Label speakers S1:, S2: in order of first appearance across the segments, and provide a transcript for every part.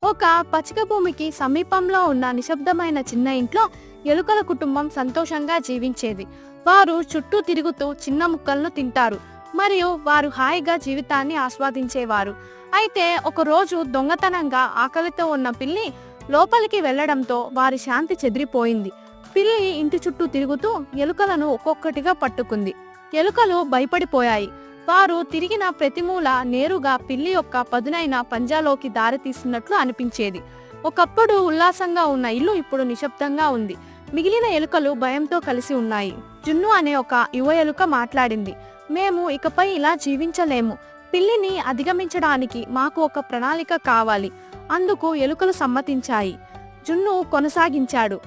S1: ఒక పచ్చిక భూమికి సమీపంలో ఉన్న నిశ్శబ్దమైన చిన్న ఇంట్లో ఎలుకల కుటుంబం సంతోషంగా జీవించేది. వారు చుట్టూ తిరుగుతూ చిన్న ముక్కలను తింటారు మరియు వారు హాయిగా జీవితాన్ని ఆస్వాదించేవారు. అయితే ఒకరోజు దొంగతనంగా ఆకలితో ఉన్న పిల్లి లోపలికి వెళ్లడంతో వారి శాంతి చెదిరిపోయింది. పిల్లి ఇంటి చుట్టూ తిరుగుతూ ఎలుకలను ఒక్కొక్కటిగా పట్టుకుంది. ఎలుకలు భయపడిపోయాయి. వారు తిరిగిన ప్రతి మూల నేరుగా పిల్లి యొక్క పదునైన పంజాలోకి దారి తీస్తున్నట్లు అనిపించేది. ఒకప్పుడు ఉల్లాసంగా ఉన్న ఇల్లు ఇప్పుడు నిశ్శబ్దంగా ఉంది. మిగిలిన ఎలుకలు భయంతో కలిసి ఉన్నాయి. జున్ను అనే ఒక యువ ఎలుక మాట్లాడింది. మేము ఇకపై ఇలా జీవించలేము. పిల్లిని అధిగమించడానికి మాకు ఒక ప్రణాళిక కావాలి. అందుకు ఎలుకలు సమ్మతించాయి. జున్ను కొనసాగించాడు.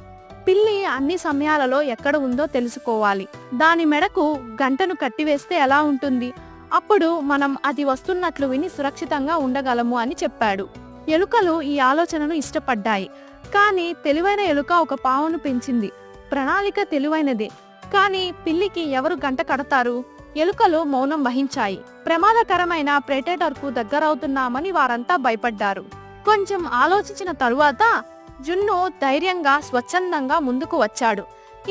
S1: పిల్లి అన్ని సమయాలలో ఎక్కడ ఉందో తెలుసుకోవాలి. దాని మెడకు గంటను కట్టివేస్తే ఎలా ఉంటుంది? అప్పుడు మనం అది వస్తున్నట్లు విని సురక్షితంగా ఉండగలము అని చెప్పాడు. ఎలుకలు ఈ ఆలోచనను ఇష్టపడ్డాయి. కానీ తెలివైన ఎలుక ఒక పావును పెంచింది. ప్రణాళిక తెలివైనదే, కానీ పిల్లికి ఎవరు గంట కడతారు? ఎలుకలు మౌనం వహించాయి. ప్రమాదకరమైన ప్రెడేటర్కు దగ్గరవుతున్నామని వారంతా భయపడ్డారు. కొంచెం ఆలోచించిన తరువాత జున్ను ధైర్యంగా స్వచ్ఛందంగా ముందుకు వచ్చాడు.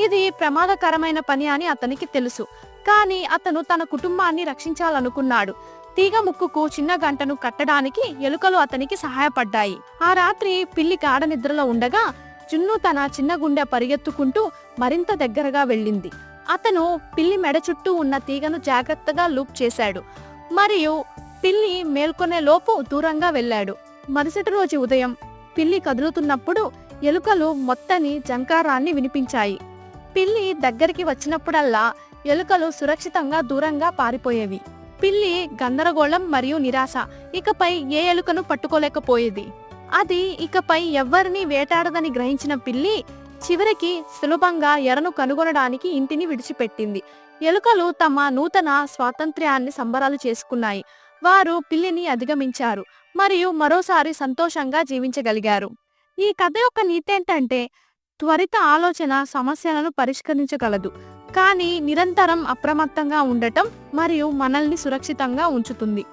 S1: ఇది ప్రమాదకరమైన పని అని అతనికి తెలుసు, కానీ అతను తన కుటుంబాన్ని రక్షించాలనుకున్నాడు. తీగ ముక్కుకు చిన్న గంటను కట్టడానికి ఎలుకలు అతనికి సహాయపడ్డాయి. ఆ రాత్రి పిల్లి గాఢ నిద్రలో ఉండగా జున్ను తన చిన్న గుండె పరిగెత్తుకుంటూ మరింత దగ్గరగా వెళ్ళింది. అతను పిల్లి మెడ చుట్టూ ఉన్న తీగను జాగ్రత్తగా లూప్ చేశాడు మరియు పిల్లి మేల్కొనే లోపు దూరంగా వెళ్ళాడు. మరుసటి రోజు ఉదయం పిల్లి కదులుతున్నప్పుడు ఎలుకలు మొత్తని జంకారాన్ని వినిపించాయి. పిల్లి దగ్గరికి వచ్చినప్పుడల్లా ఎలుకలు సురక్షితంగా దూరంగా పారిపోయేవి. పిల్లి గందరగోళం మరియు నిరాశ. ఇకపై ఏ ఎలుకను పట్టుకోలేకపోయేది. అది ఇకపై ఎవ్వరిని వేటాడదని గ్రహించిన పిల్లి చివరికి సులభంగా ఎరను కనుగొనడానికి ఇంటిని విడిచిపెట్టింది. ఎలుకలు తమ నూతన స్వాతంత్ర్యాన్ని సంబరాలు చేసుకున్నాయి. వారు పిల్లిని అధిగమించారు మరియు మరోసారి సంతోషంగా జీవించగలిగారు. ఈ కథ యొక్క నీతి ఏంటంటే, త్వరిత ఆలోచన సమస్యలను పరిష్కరించగలదు, కానీ నిరంతరం అప్రమత్తంగా ఉండటం మరియు మనల్ని సురక్షితంగా ఉంచుతుంది.